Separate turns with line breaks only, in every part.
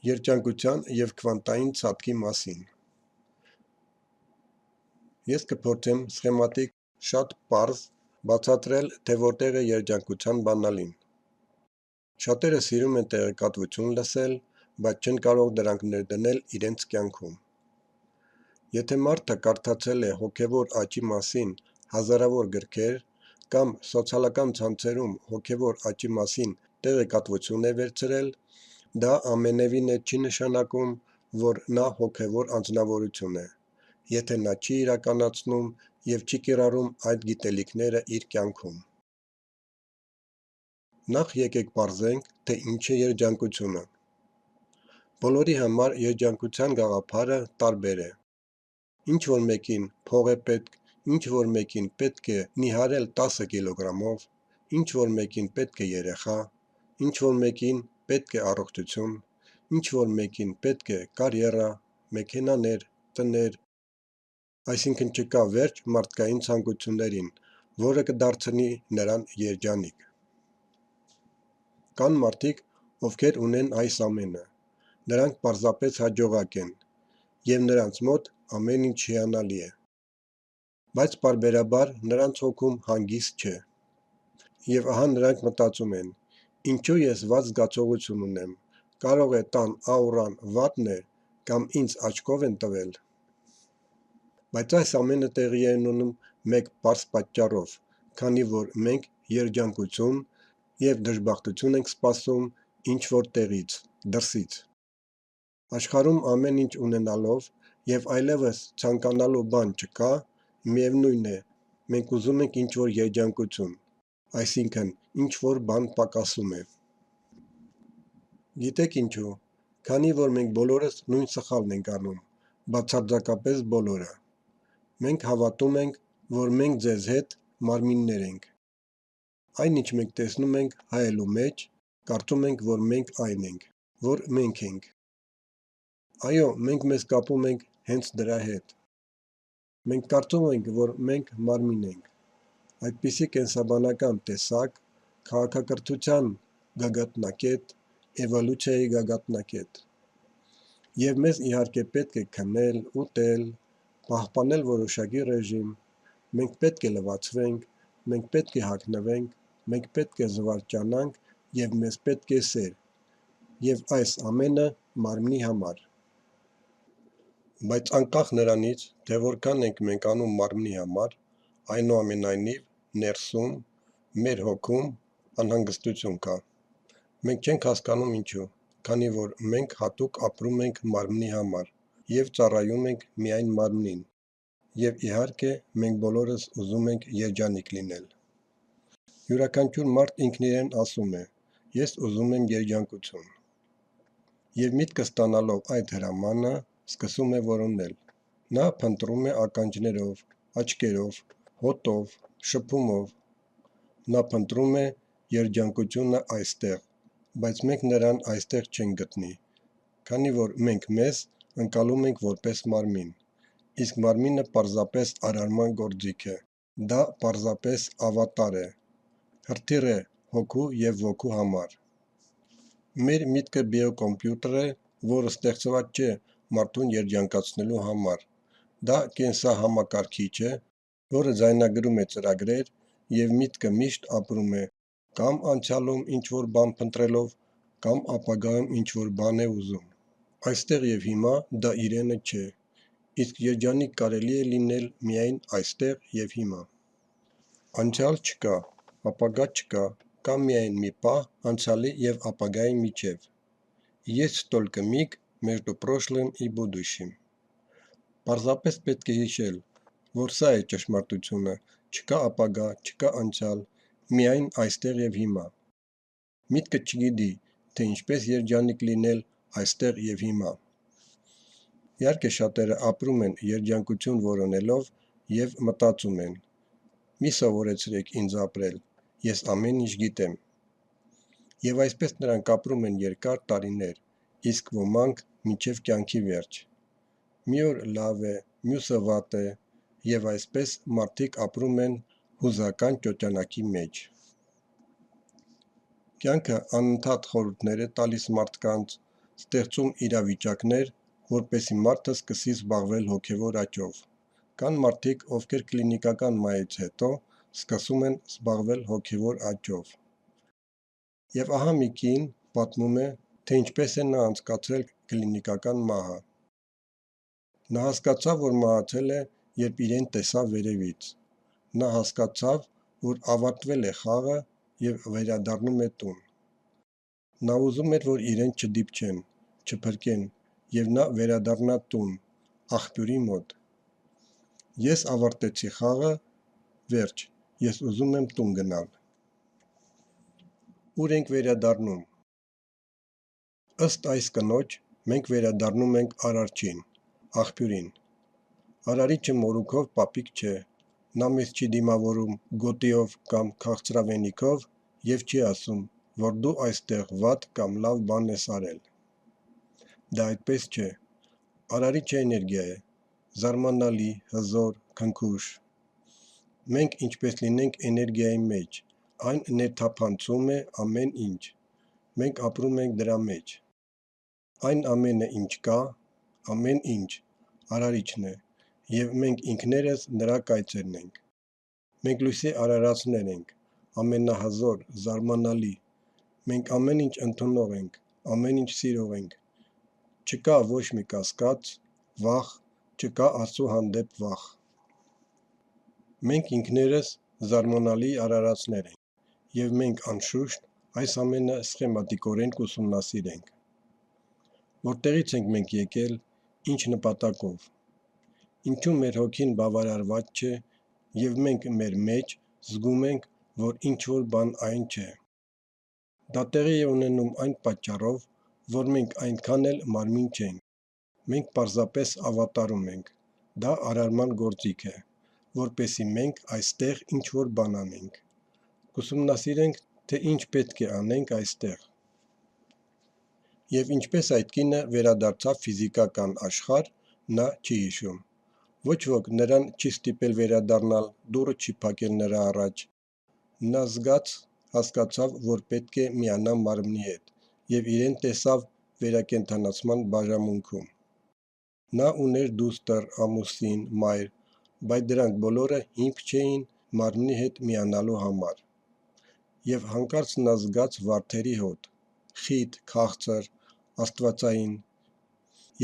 Երջանկության և քվանտային ցատկի մասին։ Ես կփորձեմ սխեմատիկ, շատ պարզ բացատրել, թե որտեղ է երջանկության բանալին։ Շատերը սիրում են տեղեկատվություն լսել, բայց չեն կարող դրանք ներդնել իրենց կյանքում։ Եթե մարդը կարդացել է հոգևոր աճի մասին հազարավոր գրքեր կամ սոցիալական ցանցերում հոգևոր աճի մասին տեղեկատվություն է վերցրել, դա ամենևին չի նշանակում, որ նա հոգևոր անձնավորություն է, եթե նա չի իրականացնում և չի կիրառում այդ գիտելիքները իր կյանքում։ Նախ եկեք պարզենք, թե ինչ է երջանկությունը։ Բոլորի համար երջանկության գաղափարը տարբեր է։ Ինչ-որ մեկին փող է պետք, ինչ-որ մեկին պետք է նիհարել 10 կիլոգրամով, ինչ-որ մեկին պետք է երեխա, ինչ-որ մեկին պետք է առողջություն, ինչ-որ մեկին պետք է կարիերա, մեքենաներ, տներ, այսինքն չկա վերջ մարդկային ցանկություններին, որը կդարձնի նրան երջանիկ։ Կան մարդիկ, ովքեր ունեն այս ամենը, նրանք պարզապես հաջողակ են, և նրանց մոտ ամեն ինչ հիանալի է։ Բայց պարբերաբար նրանց հոգում հանգիստ չէ։ Եվ ահա նրանք մտածում են. ինչու ես վատ զգացողություն ունեմ, կարող է տան աուրան վատն է, կամ ինձ աչքով են տվել։ Բայց այս ամենը տեղի է ունենում մեկ պարզ պատճառով, քանի որ մենք երջանկություն և դժբախտություն ենք սպասում ինչ-որ տեղից, դրսից։ Աշխարհում ամեն ինչ ունենալով և այլևս ցանկանալու բան չկա, միևնույն է, մենք ուզում ենք ինչ-որ երջանկություն, այսինքն ինչ-որ բան պակասում է։ Գիտեք ինչու, քանի որ մենք բոլորս նույն սխալն ենք անում, բացարձակապես բոլորը։ Մենք հավատում ենք, որ մենք ձեզ հետ մարմիններ ենք։ Այն, ինչ մենք տեսնում ենք հայելու մեջ, կարծում ենք, որ մենք այն ենք, որ մենք ենք։ Այո, մենք մեզ կապում ենք հենց դրա հետ։ Մենք կարծում ենք, որ մենք մարմին ենք։ Այդպիսի կենսաբանական տեսակ, քաղաքակրթության գագաթնակետ, էվոլյուցիայի գագաթնակետ։ Եվ մեզ իհարկե պետք է քնել, ուտել, պահպանել որոշակի ռեժիմ, մենք պետք է լվացվենք, մենք պետք է հագնվենք, մենք պետք է զվարճանանք և մեզ պետք է սեր, և այս ամենը մարմնի համար։ Բայց անկախ նրանից, թե որքան ենք մենք անում մարմնի համար, այնուամենայնիվ, ներսում, մեր հոգում անհանգստություն կա։ Մենք չենք հասկանում ինչու, քանի որ մենք հատուկ ապրում ենք մարմնի համար և ծառայում ենք միայն մարմնին, և իհարկե մենք բոլորս ուզում ենք երջանիկ լինել։ Յուրաքանչյուր մարդ ինքն իրեն ասում է. ես ուզում եմ երջանկություն։ Եվ միտքը ստանալով այդ հրամանը, սկսում է որոնել։ Նա փնտրում է ականջներով, աչքերով, հոտով, շփումով։ Նա փնտրում է երջանկությունը այստեղ, բայց մենք նրան այստեղ չենք գտնի, քանի որ մենք մեզ ընկալում ենք որպես մարմին, իսկ մարմինը պարզապես արարման գործիք է, դա պարզապես ավատար է, հրթիռ է հոգու և ոգու համար։ Մեր միտքը բիոկոմպյուտեր է, որը ստեղծված չէ մարդուն երջանկացնելու համար, դա կենսահամակարգիչ է, որը ձայնագրում է ծրագրեր, և միտքը միշտ ապրում է կամ անցյալում ինչ-որ բան փնտրելով, կամ ապագայում ինչ-որ բան է ուզում։ Այստեղ և հիմա դա իրենը չէ, իսկ երջանիկ կարելի է լինել միայն այստեղ և հիմա։ Անցյալ չկա, ապագա չկա, կա միայն մի պահ անցյալի և ապագայի միջև։ Есть только миг между прошлым и будущим։ Պարզապես պետք է հիշել, որ սա է ճշմարտությունը, չկա ապագա, չկա անցյալ, միայն այստեղ և հիմա։ Միտքը չգիտի, թե ինչպես երջանիկ լինել այստեղ և հիմա։ Իհարկե շատերը ապրում են երջանկություն որոնելով և մտածում են. մի սովորեցրեք ինձ ապրել, ես ամեն ինչ գիտեմ։ Եվ այսպես նրանք ապրում են երկար տարիներ, իսկ ոմանք մինչև կյանքի վերջ։ Մի օր լավ է, մյուսը վատ է, և այսպես մարդիկ ապրում են հուզական ճոճանակի մեջ։ Կյանքը անընդհատ խորհուրդներ է տալիս մարդկանց, ստեղծում իրավիճակներ, որպեսզի մարդը սկսի զբաղվել հոգևոր աճով։ Կան մարդիկ, ովքեր կլինիկական մահից հետո սկսում են զբաղվել հոգևոր աճով։ Եվ ահա մի կին պատմում է, թե ինչպես է նա անցկացրել կլինիկական մահը։ Նա հասկացավ, որ մահացել է, երբ իրեն տեսավ վերևից։ Նա հասկացավ, որ ավարտվել է խաղը և վերադառնում է տուն։ Նա ուզում էր, որ իրեն չդիպչեն, չփրկեն, և նա վերադառնա տուն, աղբյուրի մոտ։ Ես ավարտեցի խաղը, վերջ, ես ուզում եմ տուն գնալ։ Ուր ենք վերադառնում։ Ըստ այս կնոջ, մենք վերադառնում ենք Արարչին, աղբյուրին։ Արարիչը մորուքով պապիկ չէ, նա մեզ չի դիմավորում գոտիով կամ քաղցրավենիքով և չի ասում, որ դու այստեղ վատ կամ լավ բան ես արել։ Դա այդպես չէ։ Արարիչը էներգիա է, զարմանալի, հզոր, քնքուշ։ Մենք ինչպես լինենք էներգիայի մեջ, այն ներթափանցում է ամեն ինչ։ Մենք ապրում ենք դրա մեջ։ Այն ամենը, ինչ կա, ամեն ինչ, Արարիչն է, և մենք ինքներս նրա կայծերն ենք։ Մենք լույսի արարածներ ենք, ամենահզոր, զարմանալի։ Մենք ամեն ինչ ընդունող ենք, ամեն ինչ սիրող ենք։ Չկա ոչ մի կասկած, վախ, չկա Աստծու հանդեպ վախ։ Մենք ինքներս զարմանալի արարածներ ենք, և մենք անշուշտ այս ամենը սխեմատիկորեն կուսումնասիրենք։ Որտեղից ենք մենք եկել, ինչ նպատակով։ Ինչու մեր հոգին բավարարված չէ, և մենք մեր մեջ զգում ենք, որ ինչ-որ բան այն չէ։ Դա տեղի է ունենում այն պատճառով, որ մենք այնքան էլ մարմին չենք։ Մենք պարզապես ավատարում ենք։ Դա արարման գործիք է, որպեսզի մենք այստեղ ինչ-որ բան անենք։ Կուսումնասիրենք, թե ինչ պետք է անենք այստեղ։ Եվ ինչպես այդ կինը վերադարձավ ֆիզիկական աշխարհ, նա չի հիշում։ Ոչ ոք նրան չի ստիպել վերադառնալ, դուռը չի փակել նրա առաջ։ Նա հասկացավ, որ պետք է միանա մարմնի հետ, և իրեն տեսավ վերակենդանացման բաժանմունքում։ Նա ուներ դուստր, ամուսին, մայր, բայց դրանք բոլորը հիմք չէին մարմնի հետ միանալու համար։ Եվ հանկարծ նա զգաց վարդերի հոտ, խիտ, քաղցր, աստվածային,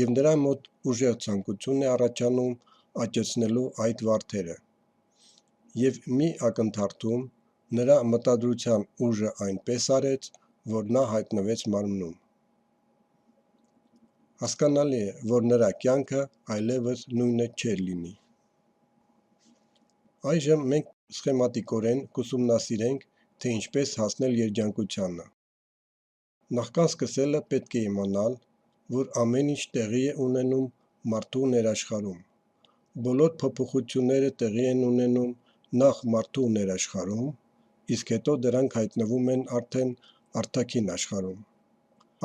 և նրա մոտ ուժեղ ցանկություն է առաջանում աճեցնելու այդ վարդերը։ Եվ մի ակնթարթում նրա մտադրության ուժը այնպես արեց, որ նա հայտնվեց մարմնում։ Հասկանալի է, որ նրա կյանքը այլևս նույնը չէր լինի։ Այժմ մենք սխեմատիկորեն կուսումնասիրենք, թե ինչպես հասնել երջանկությանը։ Նախքան սկսելը պետք է իմանալ, որ ամեն ինչ տեղի է ունենում մարդու ներաշխարհում։ Բոլոր փոփոխությունները տեղի են ունենում նախ մարդու ներաշխարհում, իսկ հետո դրանք հայտնվում են արդեն արտաքին աշխարհում։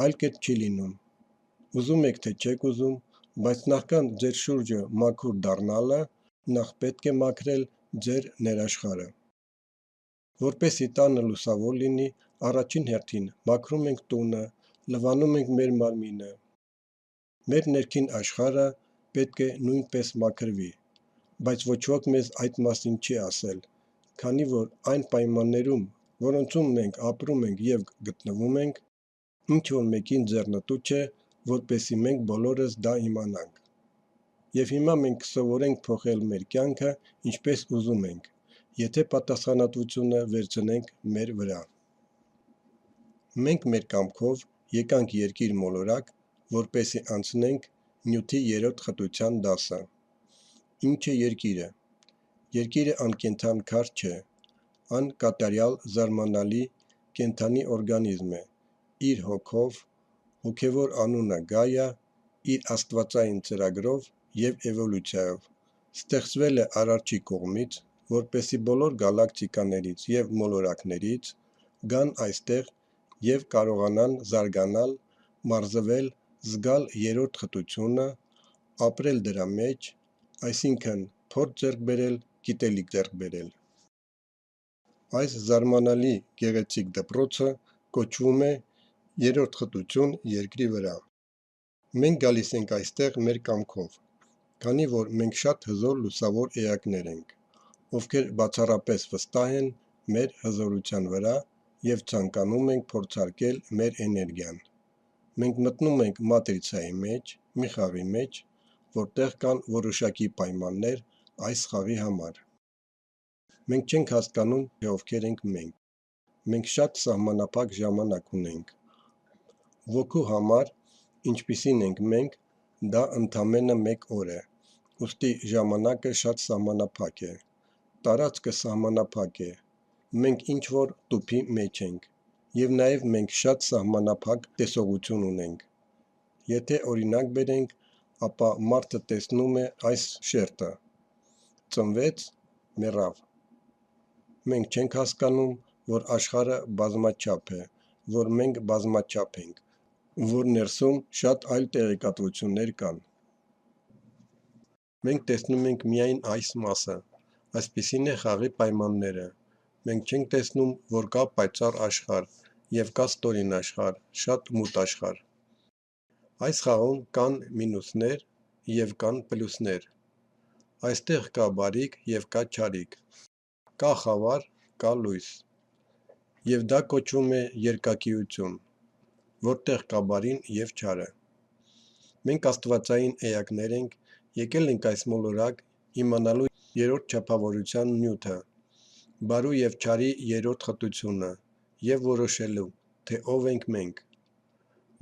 Այլ կերպ չի լինում։ Ուզում եք թե չեք ուզում, բայց նախքան ձեր շուրջը մաքուր դառնալը, նախ պետք է մաքրել ձեր ներաշխարհը։ Որպեսզի տանը լուսավոր լինի, առաջին հերթին մաքրում ենք տունը, լվանում ենք մեր մարմինը։ Մեր ներքին աշխարհը պետք է նույնպես մաքրվի, բայց ոչ ոք մեզ այդ մասին չի ասել, քանի որ այն պայմաններում, որոնցում մենք ապրում ենք և գտնվում ենք, ինչ-որ մեկին ձեռնտու չէ, որպեսզի մենք բոլորս դա իմանանք։ Եվ հիմա մենք կսովորենք փոխել մեր կյանքը ինչպես ուզում ենք, եթե պատասխանատվությունը վերցնենք մեր վրա։ Մենք մեր կամքով եկանք երկիր մոլորակ, որպեսզի անցնենք նյութի 3-րդ խտության դասը։ Ինչ է երկիրը։ Երկիրը անկենդան քար չէ, ան կատարյալ զարմանալի կենդանի օրգանիզմ է, իր հոգով, հոգևոր անունը Գայա, իր աստվածային ծրագրով և էվոլյուցիայով, ստեղծվել է Արարչի կողմից, որպեսզի բոլոր գալակտիկաներից և մոլորակներից գան այստեղ և կարողանան զարգանալ, մարզվել, զգալ 3-րդ խտությունը, ապրել դրա մեջ, այսինքն փորձ ձեռք բերել, գիտելիք ձեռք բերել։ Այս զարմանալի գեղեցիկ դպրոցը կոչվում է 3-րդ խտություն երկրի վրա։ Մենք գալիս ենք այստեղ մեր կամքով, քանի որ մենք շատ հզոր լուսավոր էակներ ենք, ովքեր բացառապես վստահ են մեր հզորության վրա և ցանկանում ենք փորձարկել մեր էներգիան։ Մենք մտնում ենք մատրիցայի մեջ, մի խաղի մեջ, որտեղ կան որոշակի պայմաններ այս խաղի համար։ Մենք չենք հասկանում, թե ովքեր ենք մենք։ Մենք շատ սահմանափակ ժամանակ ունենք։ Ոգու համար, ինչպիսին ենք մենք, դա ընդամենը 1 օր է, ուստի ժամանակը շատ սահմանափակ է, տարածքը սահմանափակ է, մենք ինչ-որ տուփի մեջ ենք, և նաև մենք շատ սահմանափակ տեսողություն ունենք։ Եթե օրինակ բերենք, ապա մարդը տեսնում է այս շերտը, ծնվեց, մեռավ։ Մենք չենք հասկանում, որ աշխարհը բազմաչափ է, որ մենք բազմաչափ ենք, որ ներսում շատ այլ տեղեկատվություններ կան։ Մենք տեսնում ենք միայն այս մասը, այսպիսին է խաղի պայմանները։ Մենք չենք տեսնում, որ կա պայծառ աշխարհ և կա ստորին աշխարհ, շատ մութ աշխարհ։ Այս խաղում կան մինուսներ և կան պլյուսներ։ Այստեղ կա բարիք և կա չարիք, կա խավար, կա լույս։ Եվ դա կոչվում է երկակիություն, որտեղ կա բարին և չարը։ Մենք աստվածային էակներ ենք, եկել ենք այս մոլորակ իմանալու երրորդ չափավորության նյութը, բարու և չարի երրորդ խտությունը և որոշելու, թե ով ենք մենք։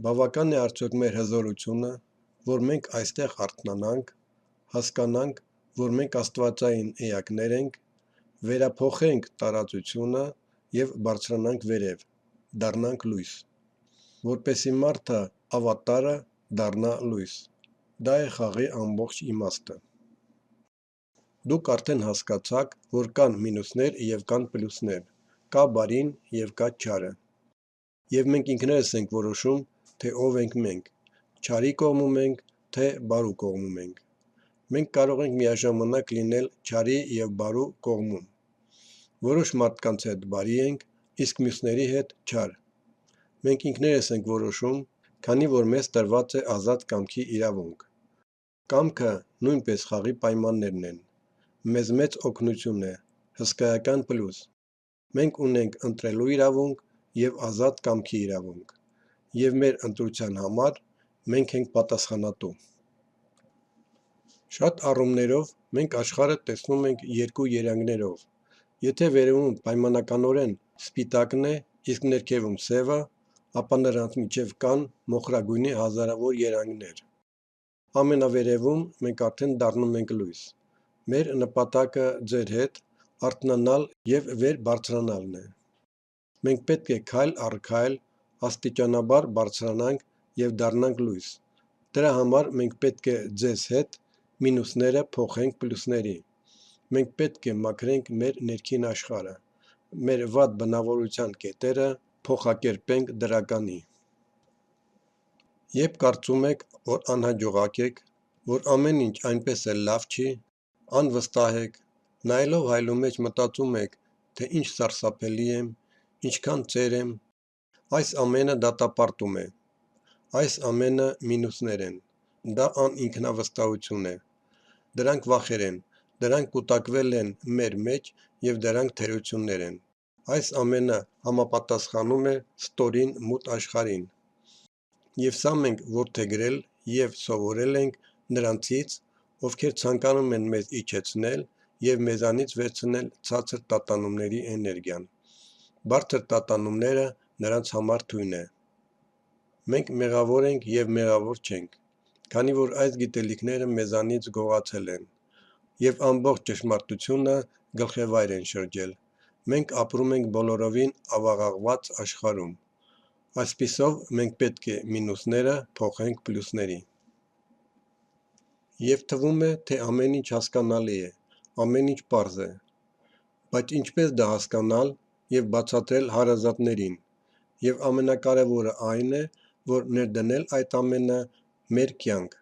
Բավական է արդյոք մեր հզորությունը, որ մենք այստեղ արթնանանք, հասկանանք, որ մենք աստվածային էակներ ենք, վերափոխենք տարածությունը և բարձրանանք վերև, դառնանք լույս, որպեսզի մարդը ավատարը դառնա լույս։ Դա է խաղի ամբողջ իմաստը։ Դուք արդեն հասկացաք, որ կան մինուսներ և կան պլյուսներ, կա բարին և կա չարը։ Եվ մենք ինքներս ենք որոշում, թե ով ենք մենք, չարի կողմում ենք, թե բարու կողմում ենք։ Մենք կարող ենք միաժամանակ լինել չարի և բարու կողմում։ Որոշ մարդկանց հետ բարի ենք, իսկ մյուսների հետ չար։ Մենք ինքներս ենք որոշում, քանի որ մեզ տրված է ազատ կամքի իրավունք։ Կամքը նույնպես խաղի պայմաններն են։ Մեզ մեծ օգնություն է, հսկայական պլյուս։ Մենք ունենք ընտրելու իրավունք և ազատ կամքի իրավունք։ Եվ մեր ընտրության համար մենք ենք պատասխանատու։ Շատ առումներով մենք աշխարհը տեսնում ենք երկու երանգներով։ Եթե վերևում պայմանականորեն սպիտակն է, իսկ ներքևում սևը, ապա նրանց միջև կան մոխրագույնի հազարավոր երանգներ։ Ամենավերևում մենք արդեն դառնում ենք լույս։ Մեր նպատակը ձեր հետ արթնանալ և վեր բարձրանալն է։ Մենք պետք է քայլ առ քայլ աստիճանաբար բարձրանանք և դառնանք լույս։ Դրա համար մենք պետք է ձեզ հետ մինուսները փոխենք պլյուսների։ Մենք պետք է մաքրենք մեր ներքին աշխարհը, մեր վատ բնավորության կետերը փոխակերպենք դրականի։ Երբ կարծում եք, որ անհաջողակ եք, որ ամեն ինչ այնպես էլ լավ չի, անվստահ եք, նայելով հայելու մեջ մտածում եք, թե ինչ սարսափելի եմ, ինչքան ծեր եմ, այս ամենը դատապարտում է, այս ամենը մինուսներ են, դա անինքնավստահություն է, դրանք վախեր են, դրանք կուտակվել են մեր մեջ և դրանք թերություններ են, այս ամենը համապատասխանում է ստորին մութ աշխարհին։ Եվ սա մենք որդեգրել և սովորել ենք նրանցից, ովքեր ցանկանում են մեզ իջեցնել և մեզանից վերցնել ցածր տատանումների էներգիան։ Բարձր տատանումները նրանց համար թույն է։ Մենք մեղավոր ենք և մեղավոր չենք, քանի որ այս գիտելիքները մեզանից գողացել են, և ամբողջ ճշմարտությունը գլխևայր են շրջել։ Մենք ապրում ենք բոլորովին ավաղաղված աշխարհում։ Այսպիսով մենք պետք է մինուսները փոխենք պլյուսների։ Եվ թվում է, թե ամեն ինչ հասկանալի է, ամեն ինչ պարզ է։ Բայց ինչպես դա հասկանալ և բացատրել հարազատներին։ Եվ ամենակարևորը այն է, որ ներդնել այդ ամենը մեր կյանք։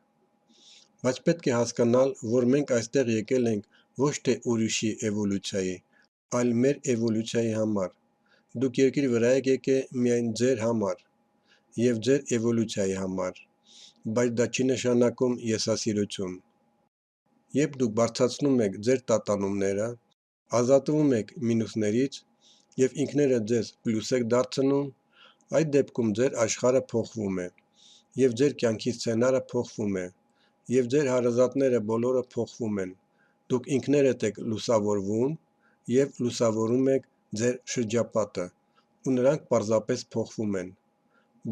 Բայց պետք է հասկանալ, որ մենք այստեղ եկել ենք ոչ թե ուրիշի էվոլյուցիայի, այլ մեր էվոլյուցիայի համար։ Դուք երկրի վրա եք եկել միայն ձեր համար և ձեր էվոլյուցիայի համար։ բայց դա չի նշանակում եսասիրություն։ Երբ դուք բարձրացնում եք ձեր տատանումները, ազատվում եք մինուսներից և ինքներդ ձեզ պլյուս եք դարձնում, այդ դեպքում ձեր աշխարհը փոխվում է, և ձեր կյանքի սցենարը փոխվում է, և ձեր հարազատները բոլորը փոխվում են, դուք ինքներդ եք լուսավորվում և լուսավորում եք ձեր շրջապատը, ու նրանք պարզապես փոխվում են։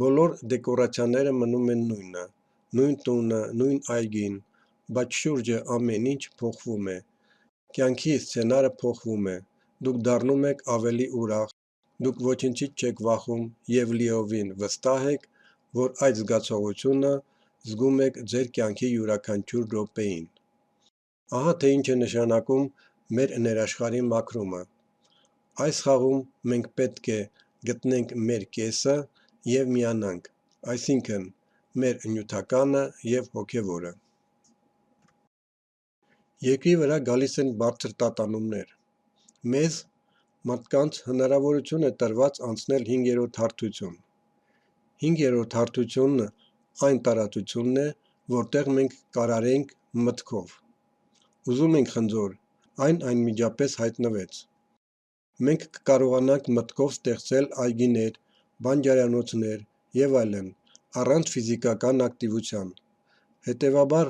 Բոլոր դեկորացիաները մնում են նույնը, նույն տունը, նույն այգին, բայց շուրջը ամեն ինչ փոխվում է, կյանքի սցենարը փոխվում է, դուք դառնում եք ավելի ուրախ, դուք ոչնչից չեք վախում և լիովին վստահ եք, որ այդ զգացողությունը զգում եք ձեր կյանքի յուրաքանչյուր րոպեին։ Ահա թե ինչ է նշանակում մեր ներաշխարհի մաքրումը։ Այս խաղում մենք պետք է գտնենք մեր կեսը և միանանք, այսինքն մեր նյութականը և հոգևորը։ Երկրի վրա գալիս են բարձր տատանումներ։ Մեզ, մարդկանց, հնարավորություն է տրված անցնել 5-րդ հարթություն։ 5-րդ հարթությունն այն տարածությունն է, որտեղ մենք կարարենք մտքով։ Ուզում ենք խնձոր, այն անմիջապես հայտնվեց։ Մենք կկարողանանք մտքով ստեղծել այգիներ, բանջարանոցներ և այլն, առանց ֆիզիկական ակտիվության։ Հետևաբար,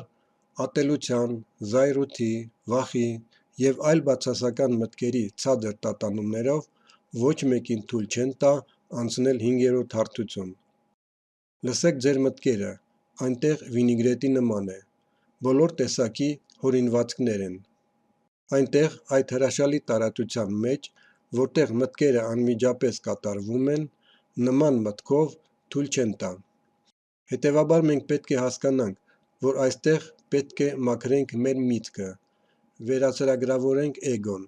ատելության, զայրույթի, վախի և այլ բացասական մտքերի ցածր տատանումներով ոչ մեկին թույլ չեն տա անցնել 5-րդ հարթություն։ Լսեք ձեր մտքերը, այնտեղ վինիգրետի նման է, բոլոր տեսակի հորինվածքներ են։ Այնտեղ այդ հրաշալի տարածության մեջ, որտեղ մտքերը անմիջապես կատարվում են, նման մտքով թույլ չեն տա։ Հետևաբար մենք պետք է հասկանանք, որ այստեղ պետք է մաքրենք մեր միտքը, վերածրագրավորենք էգոն,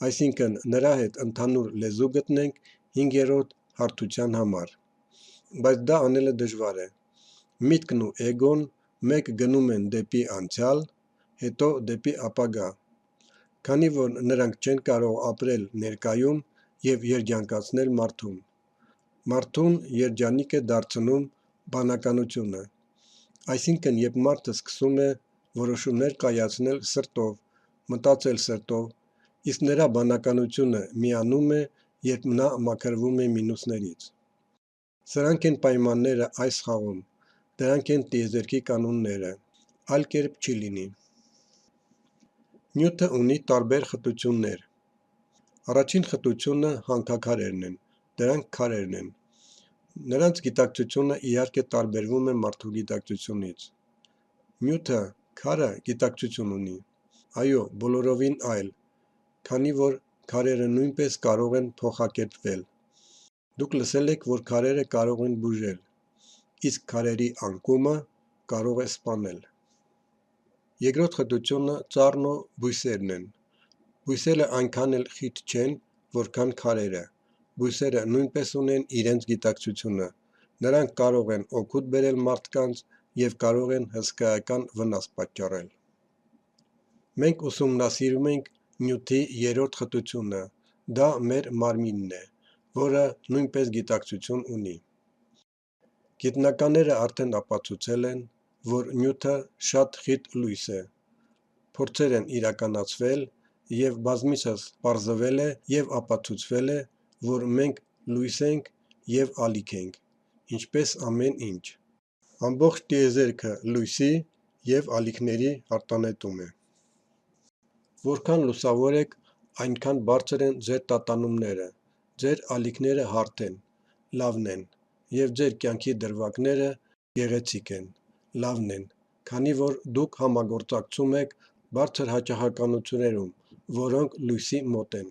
այսինքն նրա հետ ընդհանուր լեզու գտնենք 5-րդ հարթության համար։ Բայց դա անելը դժվար է։ Միտքն ու էգոն մեկ գնում են դեպի անցյալ, հետո դեպի ապագա, քանի որ նրանք չեն կարող ապրել ներկայում և երջանկացնել մարդուն։ Մարդուն երջանիկ է դարձնում բանականությունը, այսինքն երբ մարդը սկսում է որոշումներ կայացնել սրտով, մտածել սրտով, իսկ նրա բանականությունը միանում է, երբ նա մաքրվում է մինուսներից։ Սրանք են պայմանները այս խաղում, դրանք են տիեզերքի կանոնները, այլ կերպ չի լինի։ Նյութը ունի տարբեր խտություններ։ Առաջին խտությունը հանքաքարերն են, դրանք քարերն են։ Նրանց գիտակցությունը իհարկե տարբերվում է մարդու գիտակցությունից։ Նյութը, քարը գիտակցություն ունի։ Այո, բոլորովին այլ, քանի որ քարերը նույնպես կարող են փոխակերպվել։ Դուք լսել եք, որ քարերը կարող են բուժել, իսկ քարերի անկումը կարող է սպանել։ Երկրորդ խտությունը ծառն ու բույսերն են։ Բույսերը այնքան էլ խիտ չեն, որքան քարերը։ Բույսերը նույնպես ունեն իրենց գիտակցությունը։ Նրանք կարող են օգուտ բերել մարդկանց և կարող են հսկայական վնաս պատճառել։ Մենք ուսումնասիրում ենք նյութի երրորդ խտությունը, դա մեր մարմինն է, որը նույնպես գիտակցություն ունի։ Գիտնականները արդեն ապացուցել են, որ նյութը շատ խիտ լույս է։ Փորձեր են իրականացվել և բազմիցս պարզվել է և ապացուցվել է, որ մենք լույս ենք և ալիք ենք, ինչպես ամեն ինչ։ Ամբողջ տիեզերքը լույսի և ալիքների արտանետում է։ Որքան լուսավոր եք, այնքան բարձր են ձեր տատանումները, ձեր ալիքները հարթ են, լավն են, և ձեր կյանքի դրվագները գեղեցիկ են, լավն են, քանի որ դուք համագործակցում եք բարձր հաճախականություններում, որոնք լույսի մոտ են։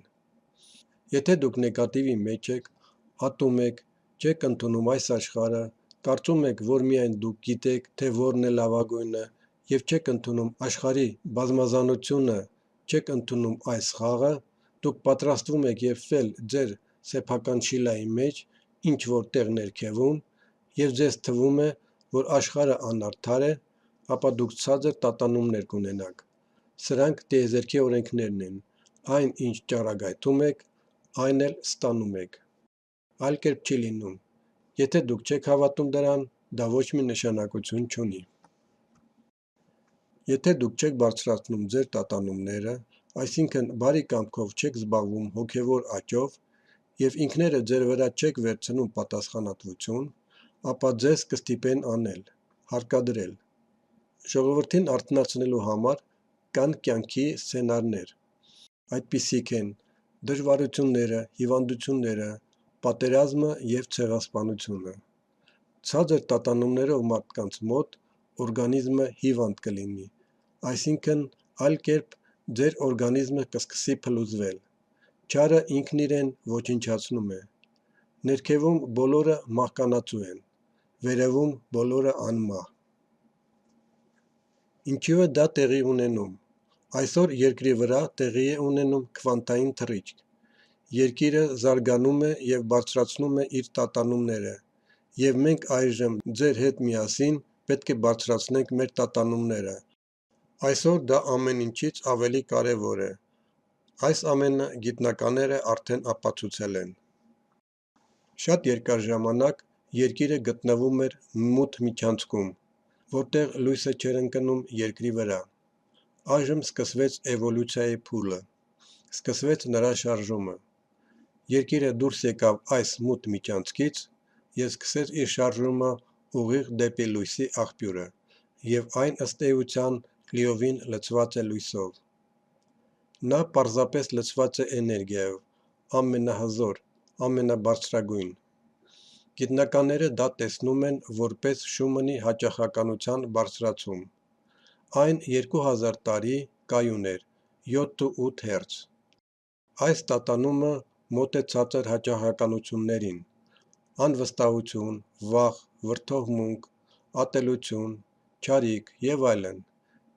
Եթե դուք նեգատիվի մեջ եք, ատում եք, չեք ընդունում այս աշխարհը, կարծում եք, որ միայն դուք գիտեք, թե որն է լավագույնը, և չեք ընդունում աշխարհի բազմազանությունը, չեք ընդունում այս խաղը, դուք պատրաստվում եք եփվել ձեր սեփական շիլայի մեջ ինչ-որ տեղ ներքևում, և ձեզ թվում է, որ աշխարհը անարդար է, ապա դուք ցածր տատանումներ կունենաք։ Սրանք տիեզերքի օրենքներն են, այն ինչ ճառագայթում եք, այն էլ ստանում եք։ Այլ կերպ չի լինում։ Եթե դուք չեք հավատում դրան, դա ոչ մի նշանակություն չունի։ Եթե դուք չեք բարձրացնում ձեր տատանումները, այսինքն բարի կամքով չեք զբաղվում հոգևոր աճով և ինքները ձեր վրա չեք վերցնում պատասխանատվություն, ապա ձեզ կստիպեն անել, հարկադրել։ Ժողովրդին արթնացնելու համար կան կյանքի սցենարներ, այդպիսիք են դժվարությունները, հիվանդությունները, պատերազմը և ցեղասպանությունը։ Ցածր տատանումներով մարդկանց մոտ օրգանիզմը հիվանդ կլինի, այսինքն այլ կերպ ձեր օրգանիզմը կսկսի փլուզվել, չարը ինքն իրեն ոչնչացնում է, ներքևում բոլորը մահկանացու են, վերևում բոլորը անմահ։ Ինչու է դա տեղի ունենում։ Այսօր երկրի վրա տեղի է ունենում քվանտային թռիչք։ Երկիրը զարգանում է և բարձրացնում է իր տատանումները, և մենք այժմ ձեր հետ միասին պետք է բարձրացնենք մեր տատանումները։ Այսօր դա ամեն ինչից ավելի կարևոր է։ Այս ամենը գիտնականները արդեն ապացուցել են։ Շատ երկար ժամանակ երկիրը գտնվում էր մութ միջանցքում, որտեղ լույսը չէր ընկնում երկրի վրա։ Այժմ սկսվեց էվոլյուցիայի փուլը, սկսվեց նրա շարժումը։ Երկիրը դուրս եկավ այս մութ միջանցքից և սկսեց իր շարժումը ուղիղ դեպի լույսի աղբյուրը, և այն ըստ էության լիովին լցված է լույսով։ Նա պարզապես լցված է էներգիայով, ամենահզոր, ամենաբարձրագույն։ Գիտնականները դա տեսնում են որպես Շումանի հաճախականության բարձրացում։ Այն 2000 տարի կայուն էր 7,8 հերց։ Այս տատանումը մոտ է ցածր հաճախականություններին՝ անվստահություն, վախ, վրդովմունք, ատելություն, չարիք և այլն։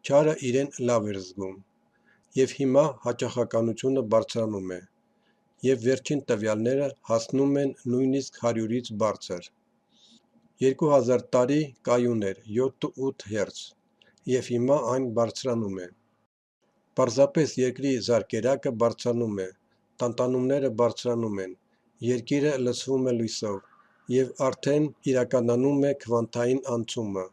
Չարը իրեն լավ էր զգում։ Եվ հիմա հաճախականությունը բարձրանում է, և վերջին տվյալները հասնում են նույնիսկ 100-ից բարձր։ 2000 տարի կայուն էր 7,8 հերց, և հիմա այն բարձրանում է։ Պարզապես երկրի զարկերակը բարձրանում է, տատանումները բարձրանում են, երկիրը լցվում է լույսով, և արդեն իրականանում է քվանտային անցումը։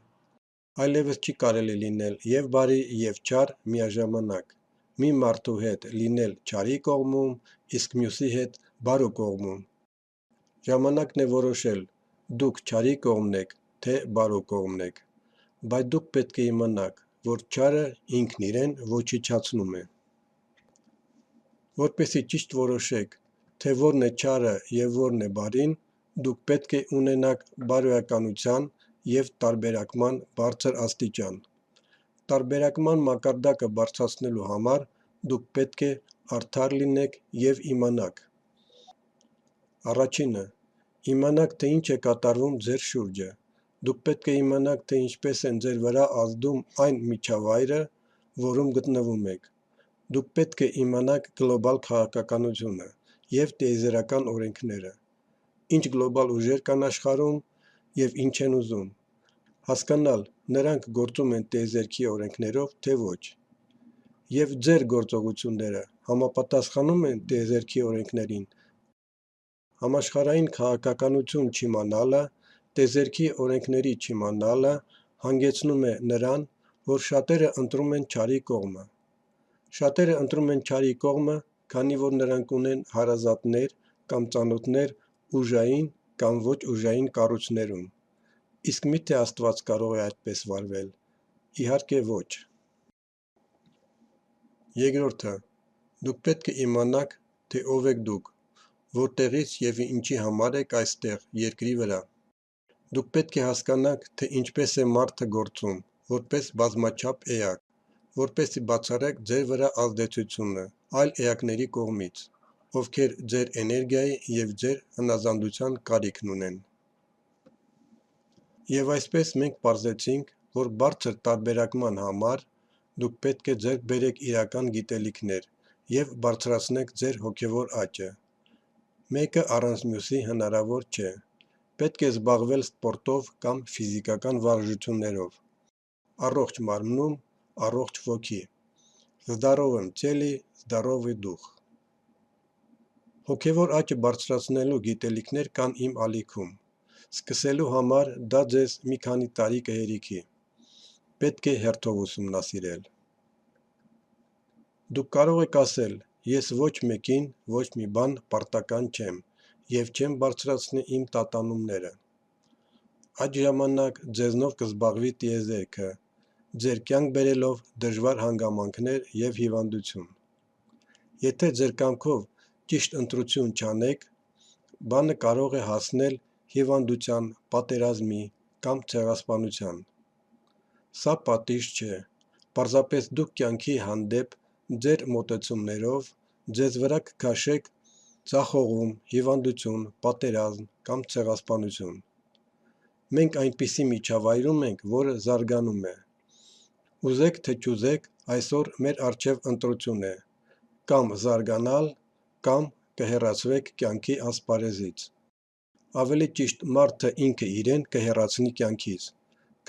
Այլևս չի կարելի լինել և բարի և չար միաժամանակ, մի մարդու հետ լինել չարի կողմում, իսկ մյուսի հետ բարու կողմում։ Ժամանակն է որոշել՝ դուք չարի կողմն եք, թե բարու կողմն եք, բայց դուք պետք է իմանաք, որ չարը ինքն իրեն ոչնչացնում է։ Որպեսզի ճիշտ որոշեք, թե որն է չարը և որն է բարին, դուք պետք է ունենաք բարոյականության և տարբերակման բարձր աստիճան։ Տարբերակման մակարդակը բարձրացնելու համար դուք պետք է արդար լինեք և իմանաք. Առաջինը՝ իմանաք, թե ինչ է կատարվում ձեր շուրջը։ Դուք պետք է իմանաք, թե ինչպես են ձեր վրա ազդում այն միջավայրը, որում գտնվում եք։ Դուք պետք է իմանաք գլոբալ քաղաքականությունը և տիեզերական օրենքները, ինչ գլոբալ ուժեր կան աշխարհում և ինչ են ուզում, հասկանալ նրանք գործում են տիեզերքի օրենքներով, թե ոչ, և ձեր գործողությունները համապատասխանում են տիեզերքի օրենքներին։ Համաշխարհային քաղաքականություն չիմանալը, տիեզերքի օրենքների չիմանալը հանգեցնում է նրան, որ շատերը ընտրում են չարի կողմը։ Շատերը ընտրում են չարի կողմը, քանի որ նրանք ունեն հարազատներ կամ ծանոթներ ուժային կամ ոչ ուժային կառույցներում։ Իսկ միթե Աստված կարող է այդպես վարվել։ Իհարկե ոչ։ Երկրորդը, դուք պետք է իմանաք, թե ով եք դուք, որտեղից և ինչի համար եք այստեղ երկրի վրա։ Դուք պետք է հասկանաք, թե ինչպես է մարդը գործում, որպես բազմաչափ էակ, որպեսզի բացառեք ձեր վրա ազդեցությունը այլ էակների կողմից, ովքեր ձեր էներգիայի և ձեր հնազանդության կարիքն ունեն։ Եվ այսպես մենք պարզեցինք, որ բարձր տարբերակման համար դուք պետք է ձեռք բերեք իրական գիտելիքներ և բարձրացնեք ձեր հոգևոր աճը։ Մեկը առանց մյուսի հնարավոր չէ։ Պետք է զբաղվել սպորտով կամ ֆիզիկական վարժություններով։ Առողջ մարմնում, առողջ ոգի։ Здоровым теле, здоровый дух։ Հոգևոր աճը բարձրացնելու գիտելիքներ կան իմ ալիքում։ Սկսելու համար դա ձեզ մի քանի տարի կհերիքի։ պետք է հերթով ուսումնասիրել։ Դուք կարող եք ասել, ես ոչ մեկին, ոչ մի բան պարտական չեմ և չեմ բարձրացնի իմ տատանումները։ Այդ ժամանակ ձեզնով կզբաղվի տիեզերքը, ձեր կյանք բերելով դժվար հանգամանքներ և հիվանդություն։ Եթե ձեր կամքով ճիշտ ընտրություն չանեք, բանը կարող է հասնել հիվանդության, պատերազմի կամ ցեղասպանության։ Սա պատիժ չէ, պարզապես դուք կյանքի հանդեպ ձեր մոտեցումներով ձեզ վրա կքաշեք ձախողում, հիվանդություն, պատերազմ կամ ցեղասպանություն։ Մենք այնպիսի միջավայրում ենք, որը զարգանում է։ Ուզեք թե չուզեք, այսօր մեր առջև ընտրություն է՝ կամ զարգանալ, կամ կհեռացվեք կյանքի ասպարեզից։ Ավելի ճիշտ մարդը ինքը իրեն կհեռացնի կյանքից,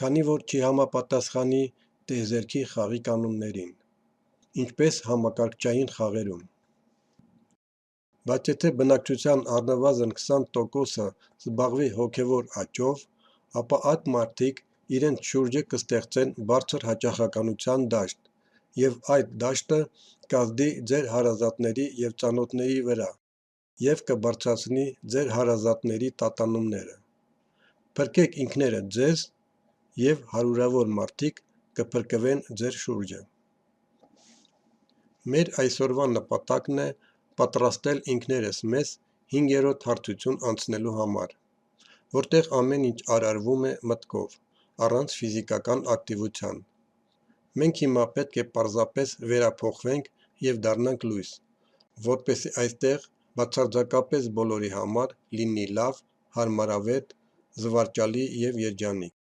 քանի որ չի համապատասխանի տիեզերքի խաղի կանոններին, ինչպես համակարգչային խաղերում։ Բայց եթե բնակչության առնվազն 20%-ը զբաղվի հոգևոր աճով, ապա այդ մարդիկ իրենց շուրջը կստեղծեն բարձր հաճախականության դաշտ, և այդ դաշտը կազդի ձեր հարազատների և ծանոթների վրա և կբարձրացնի ձեր հարազատների տատանումները։ Փրկեք ինքներդ ձեզ, և հարյուրավոր մարդիկ կփրկվեն ձեր շուրջը։ Մեր այսօրվա նպատակն է պատրաստել ինքներս մեզ 5-րդ հարթություն անցնելու համար, որտեղ ամեն ինչ արարվում է մտքով, առանց ֆիզիկական ակտիվության։ Մենք հիմա պետք է պարզապես վերափոխվենք և դառնանք լույս, որպեսզի այստեղ բացարձակապես բոլորի համար լինի լավ, հարմարավետ, զվարճալի և երջանիկ։